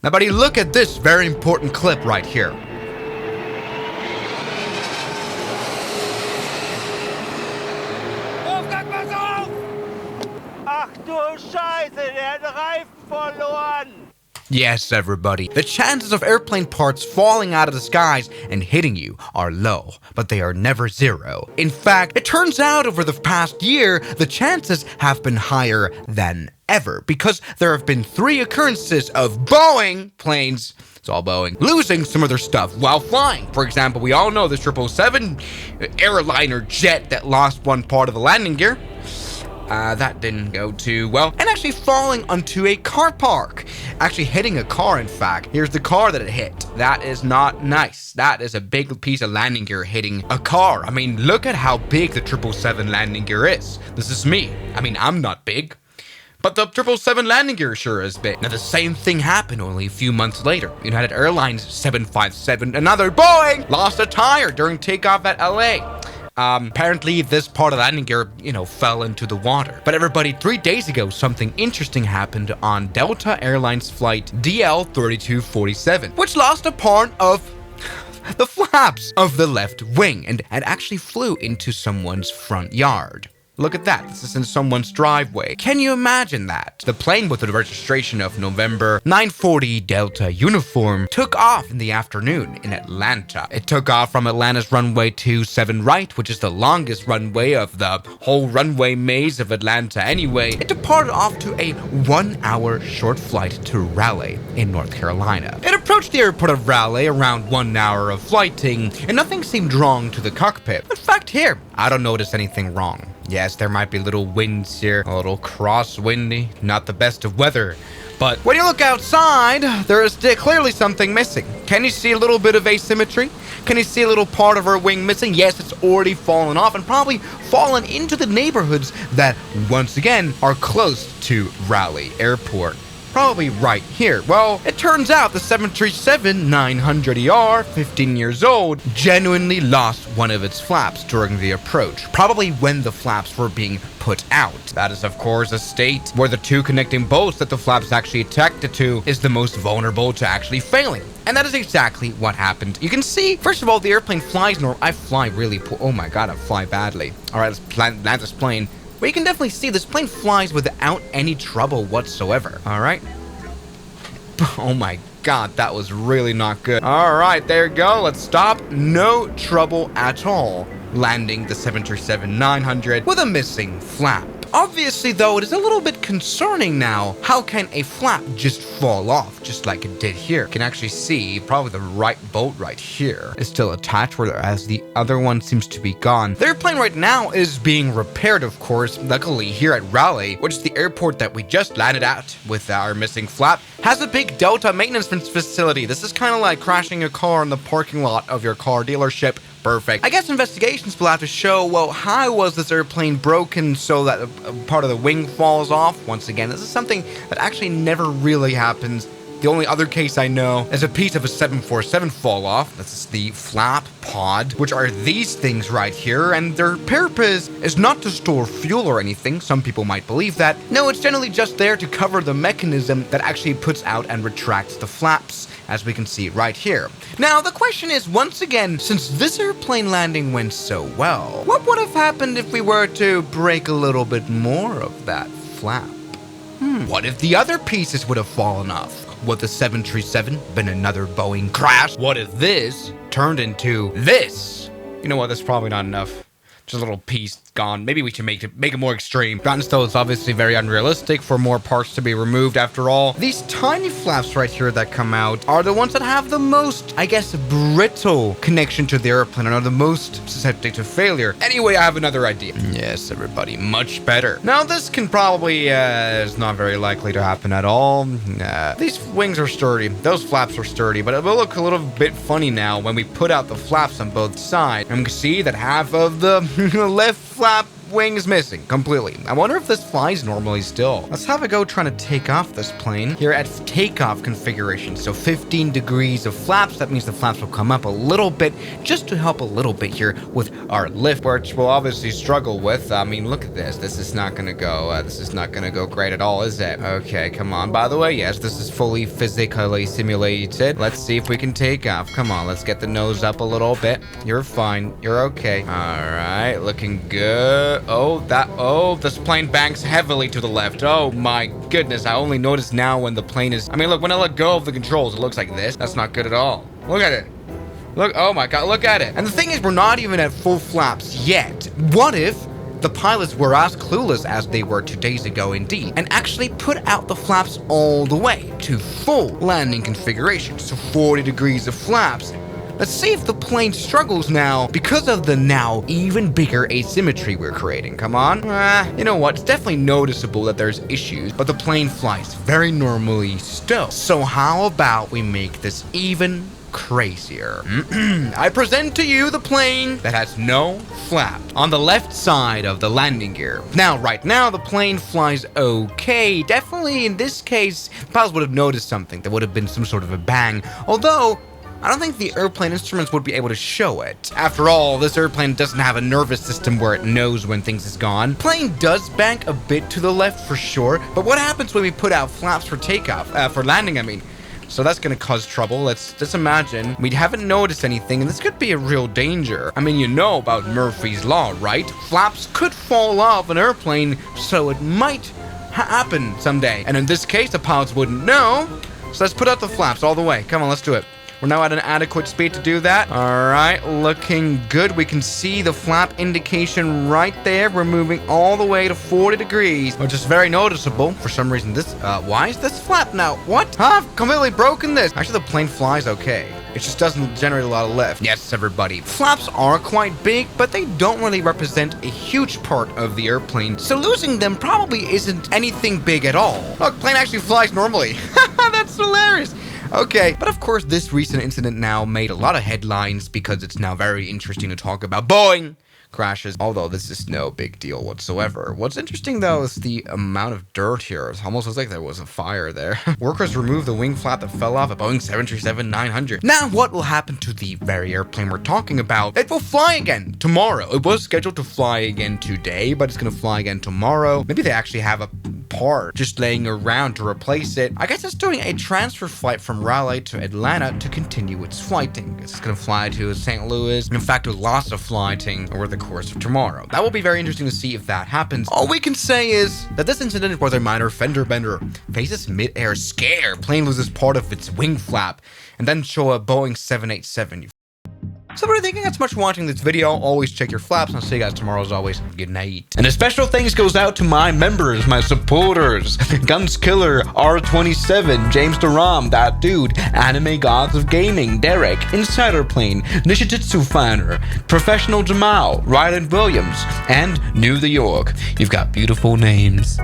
Now, buddy, look at this very important clip right here. Ach du Scheiße, der hat Reifen verloren. Yes, everybody. The chances of airplane parts falling out of the skies and hitting you are low, but they are never zero. In fact, it turns out over the past year, the chances have been higher than ever because there have been 3 occurrences of Boeing planes, it's all Boeing, losing some of their stuff while flying. For example, we all know the 777 airliner jet that lost one part of the landing gear. That didn't go too well. And actually falling onto a car park. Actually hitting a car, in fact. Here's the car that it hit. That is not nice. That is a big piece of landing gear hitting a car. I mean, look at how big the 777 landing gear is. This is me. I mean, I'm not big. But the 777 landing gear sure is big. Now, the same thing happened only a few months later. United Airlines 757, another Boeing, lost a tire during takeoff at LA. Apparently this part of the landing gear, fell into the water. But everybody, 3 days ago, something interesting happened on Delta Airlines flight DL3247, which lost a part of the flaps of the left wing and actually flew into someone's front yard. Look at that. This is in someone's driveway. Can you imagine that? The plane with the registration of November 940 Delta uniform took off in the afternoon in Atlanta. It took off from Atlanta's runway 27 right, which is the longest runway of the whole runway maze of Atlanta anyway. It departed off to a 1-hour short flight to Raleigh in North Carolina. It approached the airport of Raleigh around 1 hour of flighting, and nothing seemed wrong to the cockpit. In fact, here, I don't notice anything wrong. Yes, there might be little winds here, a little cross-windy, not the best of weather. But when you look outside, there is clearly something missing. Can you see a little bit of asymmetry? Can you see a little part of our wing missing? Yes, it's already fallen off and probably fallen into the neighborhoods that, once again, are close to Raleigh Airport. Probably right here. Well, it turns out the 737-900ER, 15 years old, genuinely lost one of its flaps during the approach, probably when the flaps were being put out. That is, of course, a state where the 2 connecting bolts that the flaps actually attached to is the most vulnerable to actually failing. And that is exactly what happened. You can see, first of all, the airplane flies I fly really poor. Oh my god, I fly badly. All right, let's land this plane. But you can definitely see this plane flies without any trouble whatsoever. All right. Oh my god, that was really not good. All right, there you go. Let's stop. No trouble at all landing the 737-900 with a missing flap. Obviously, though, it is a little bit concerning now. How can a flap just fall off, just like it did here? You can actually see probably the right bolt right here is still attached, whereas the other one seems to be gone. The airplane right now is being repaired, of course. Luckily, here at Raleigh, which is the airport that we just landed at with our missing flap, has a big Delta maintenance facility. This is kind of like crashing a car in the parking lot of your car dealership. Perfect. I guess investigations will have to show, well, how was this airplane broken so that a part of the wing falls off? Once again, this is something that actually never really happens. The only other case I know is a piece of a 747 fall off. That's the flap pod, which are these things right here, and their purpose is not to store fuel or anything. Some people might believe that. No, it's generally just there to cover the mechanism that actually puts out and retracts the flaps, as we can see right here. Now, the question is, once again, since this airplane landing went so well, what would have happened if we were to break a little bit more of that flap? What if the other pieces would have fallen off? Would the 737 been another Boeing crash? What if this turned into this? You know what, that's probably not enough. Just a little piece gone. Maybe we should make it more extreme. Granted, still, it's obviously very unrealistic for more parts to be removed. After all, these tiny flaps right here that come out are the ones that have the most, I guess, brittle connection to the airplane and are the most susceptible to failure. Anyway, I have another idea. Yes, everybody, much better. Now, this can probably, is not very likely to happen at all. These wings are sturdy. Those flaps are sturdy, but it will look a little bit funny now when we put out the flaps on both sides. And we can see that half of the left flap wing is missing completely. I wonder if this flies normally still. Let's have a go trying to take off this plane here at takeoff configuration. So 15 degrees of flaps. That means the flaps will come up a little bit just to help a little bit here with our lift, which we'll obviously struggle with. I mean, look at this. This is not going to go. This is not going to go great at all, is it? Okay, come on. By the way, yes, this is fully physically simulated. Let's see if we can take off. Come on, let's get the nose up a little bit. You're fine. You're okay. All right, looking good. Oh, this plane banks heavily to the left. Oh my goodness, I only noticed now when the plane is... I mean, look, when I let go of the controls, it looks like this. That's not good at all. Look at it. Look, oh my god, look at it. And the thing is, we're not even at full flaps yet. What if the pilots were as clueless as they were 2 days ago indeed, and actually put out the flaps all the way to full landing configuration, so 40 degrees of flaps? Let's see if the plane struggles now because of the now even bigger asymmetry we're creating. Come on. You know what? It's definitely noticeable that there's issues, but the plane flies very normally still. So how about we make this even crazier? I present to you the plane that has no flap on the left side of the landing gear. Now, right now, the plane flies okay. Definitely in this case, the pilots would have noticed something. There would have been some sort of a bang, although I don't think the airplane instruments would be able to show it. After all, this airplane doesn't have a nervous system where it knows when things is gone. Plane does bank a bit to the left for sure, but what happens when we put out flaps for takeoff, for landing, I mean? So that's gonna cause trouble. Let's just imagine we haven't noticed anything, and this could be a real danger. I mean, you know about Murphy's Law, right? Flaps could fall off an airplane, so it might happen someday. And in this case, the pilots wouldn't know. So let's put out the flaps all the way. Come on, let's do it. We're now at an adequate speed to do that. All right, looking good. We can see the flap indication right there. We're moving all the way to 40 degrees, which is very noticeable. For some reason, this, why is this flap now? What? Huh? I've completely broken this. Actually, the plane flies okay. It just doesn't generate a lot of lift. Yes, everybody. Flaps are quite big, but they don't really represent a huge part of the airplane, so losing them probably isn't anything big at all. Look, plane actually flies normally. That's hilarious. Okay, but of course this recent incident now made a lot of headlines because it's now very interesting to talk about Boeing crashes, although this is no big deal whatsoever. What's interesting though is the amount of dirt here. It almost looks like there was a fire there. Workers removed the wing flap that fell off a Boeing 737-900. Now what will happen to the very airplane we're talking about? It will fly again tomorrow. It was scheduled to fly again today, but it's gonna fly again tomorrow. Maybe they actually have a part just laying around to replace it. I guess it's doing a transfer flight from Raleigh to Atlanta to continue its flighting. It's gonna fly to St. Louis. In fact, it lost a flighting over the course of tomorrow. That will be very interesting to see if that happens. All we can say is that this incident was a minor fender bender. Faces mid-air scare. Plane loses part of its wing flap and then show a Boeing 787. So what are you thinking? That's much for watching this video. Always check your flaps. I'll see you guys tomorrow as always. Good night. And a special thanks goes out to my members, my supporters. Guns Killer, R27, James Duram, That Dude, Anime Gods of Gaming, Derek, Insider Plane, Nishijitsu Finer, Professional Jamal, Ryland Williams, and New York. You've got beautiful names.